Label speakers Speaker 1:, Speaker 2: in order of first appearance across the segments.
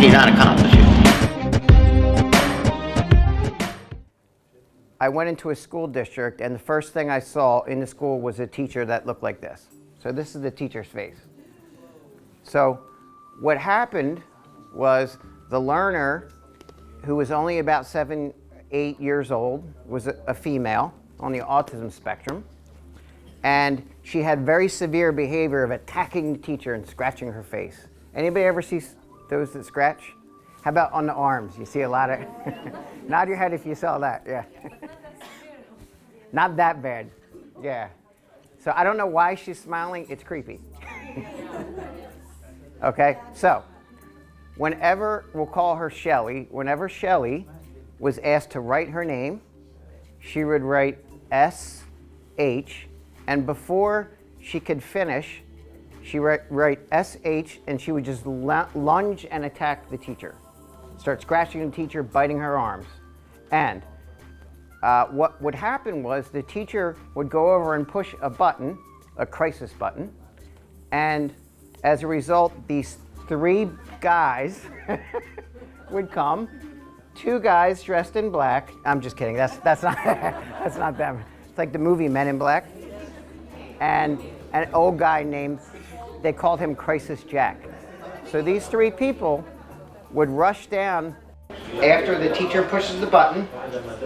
Speaker 1: cannot accomplish it.
Speaker 2: I went into a school district, and the first thing I saw in the school was a teacher that looked like this. So this is the teacher's face. So what happened was the learner, who was only about 7, 8 years old, was a female on the autism spectrum, and she had very severe behavior of attacking the teacher and scratching her face. Anybody ever see those that scratch? How about on the arms? You see a lot of, nod your head if you saw that, yeah. Not that bad, yeah. So I don't know why she's smiling, it's creepy. Okay, so whenever, we'll call her Shelly, whenever Shelly was asked to write her name, she would write S-H, and before she could finish, she would write S-H, and she would just lunge and attack the teacher. Start scratching the teacher, biting her arms. And what would happen was the teacher would go over and push a button, a crisis button, and as a result, these 3 guys would come, 2 guys dressed in black. I'm just kidding, that's not, that's not them. It's like the movie Men in Black. And an old guy named, they called him Crisis Jack. So these 3 people would rush down after the teacher pushes the button.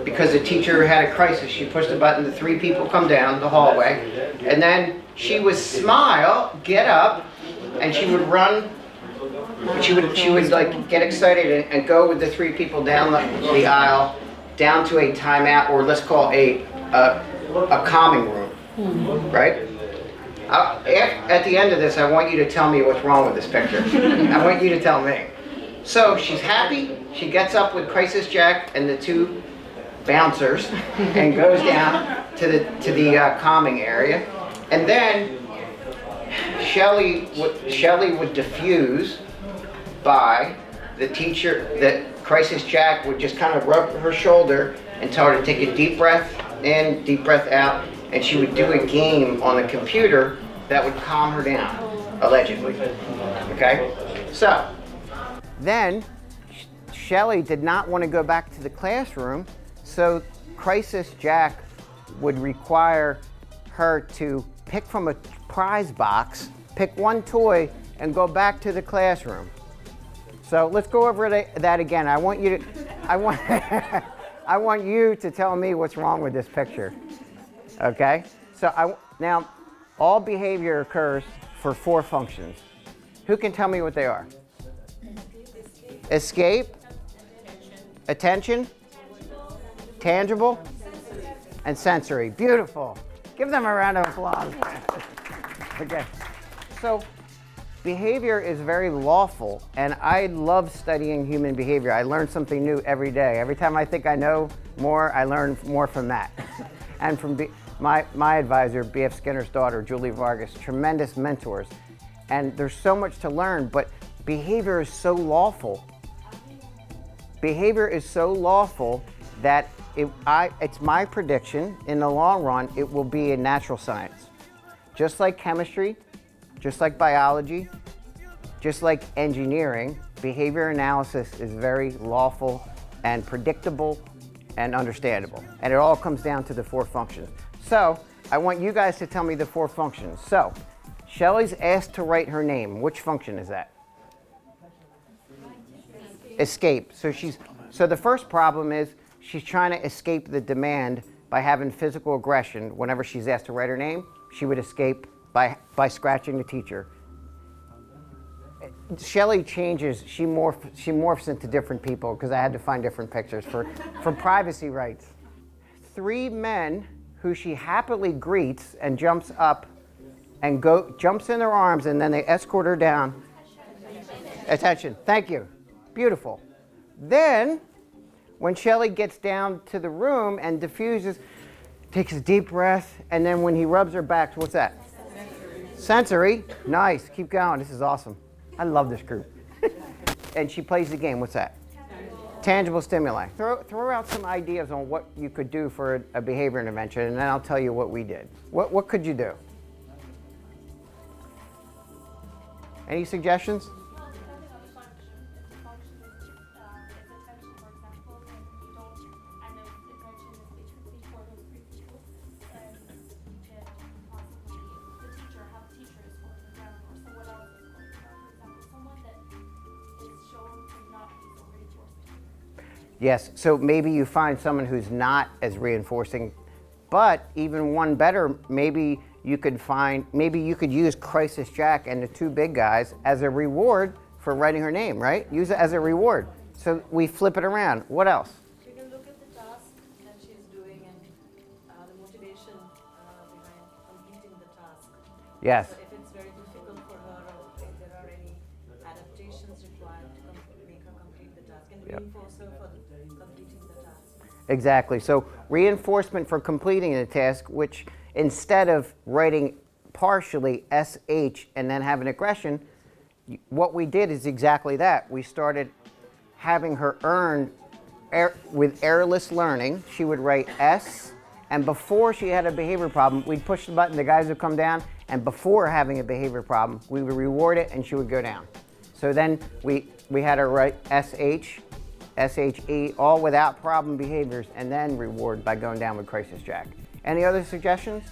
Speaker 2: Because the teacher had a crisis, she pushed the button, the 3 people come down the hallway, and then she would smile, get up, and she would run. She would like get excited and go with the 3 people down the aisle, down to a timeout, or let's call a calming room, right? At the end of this, I want you to tell me what's wrong with this picture. I want you to tell me. So she's happy. She gets up with Crisis Jack and the 2 bouncers and goes down to the calming area, and then Shelly would diffuse by the teacher. That Crisis Jack would just kind of rub her shoulder and tell her to take a deep breath in, deep breath out, and she would do a game on the computer that would calm her down, allegedly. Okay? So then Shelly did not want to go back to the classroom, so Crisis Jack would require her to pick from a prize box, pick 1 toy, and go back to the classroom. So let's go over that again. I want you to tell me what's wrong with this picture. Okay? So now, all behavior occurs for 4 functions. Who can tell me what they are? Escape, attention, tangible, and sensory. Beautiful. Give them a round of applause. Okay. So behavior is very lawful, and I love studying human behavior. I learn something new every day. Every time I think I know more, I learn more from that. And from my advisor, B.F. Skinner's daughter, Julie Vargas, tremendous mentors. And there's so much to learn, but behavior is so lawful. Behavior is so lawful that it's my prediction, in the long run, it will be a natural science. Just like chemistry, just like biology, just like engineering, behavior analysis is very lawful and predictable and understandable. And it all comes down to the 4 functions. So I want you guys to tell me the 4 functions. So Shelly's asked to write her name. Which function is that? Escape. So the first problem is she's trying to escape the demand by having physical aggression. Whenever she's asked to write her name, she would escape by scratching the teacher. Shelly changes, she morphs into different people because I had to find different pictures for privacy rights. 3 men who she happily greets and jumps up and jumps in their arms, and then they escort her down. Attention, thank you. Beautiful. Then, when Shelly gets down to the room and diffuses, takes a deep breath, and then when he rubs her back, what's that? Sensory. Nice, keep going, this is awesome. I love this group. And she plays the game, what's that? Tangible stimuli. Throw out some ideas on what you could do for a behavior intervention, and then I'll tell you what we did. What could you do? Any suggestions? Yes, so maybe you find someone who's not as reinforcing, but even one better, maybe you could use Crisis Jack and the two big guys as a reward for writing her name, right? Use it as a reward. So we flip it around. What else?
Speaker 1: You can look at the task that she's doing and the motivation behind completing the task.
Speaker 2: Yes.
Speaker 1: So if it's very difficult for her or if there are any adaptations required to make her complete the task and reinforce her for completing the task.
Speaker 2: Exactly. So reinforcement for completing the task, which instead of writing partially SH and then have an aggression, what we did is exactly that. We started having her earn with errorless learning. She would write S, and before she had a behavior problem, we'd push the button, the guys would come down, and before having a behavior problem, we would reward it and she would go down. So then we had her write SH, SHE, all without problem behaviors, and then reward by going down with Crisis Jack. Any other suggestions?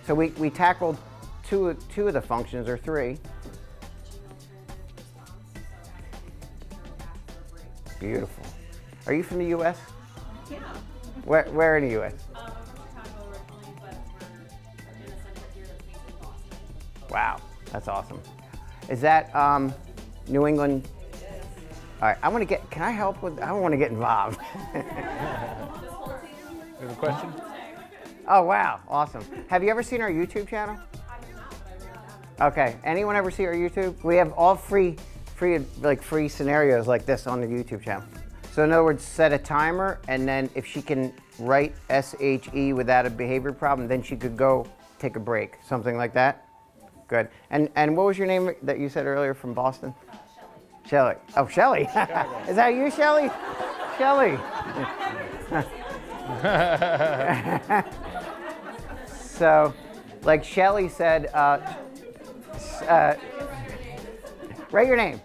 Speaker 2: So we tackled two of the functions, or three. Beautiful. Are you from the U.S.?
Speaker 1: Yeah.
Speaker 2: Where in the U.S.?
Speaker 1: I'm from Chicago originally, but we're in a center here that's based in Boston.
Speaker 2: Wow, that's awesome. Is that New England? All right, can I help with, I want to get involved.
Speaker 3: You have a question?
Speaker 2: Oh, wow, awesome. Have you ever seen our YouTube channel? Okay, anyone ever see our YouTube? We have all free scenarios like this on the YouTube channel. So in other words, set a timer, and then if she can write SHE without a behavior problem, then she could go take a break, something like that? Good. And what was your name that you said earlier from Boston? Shelly. Oh, Shelly. Is that you, Shelly? Shelly. So, like Shelly said, write your name.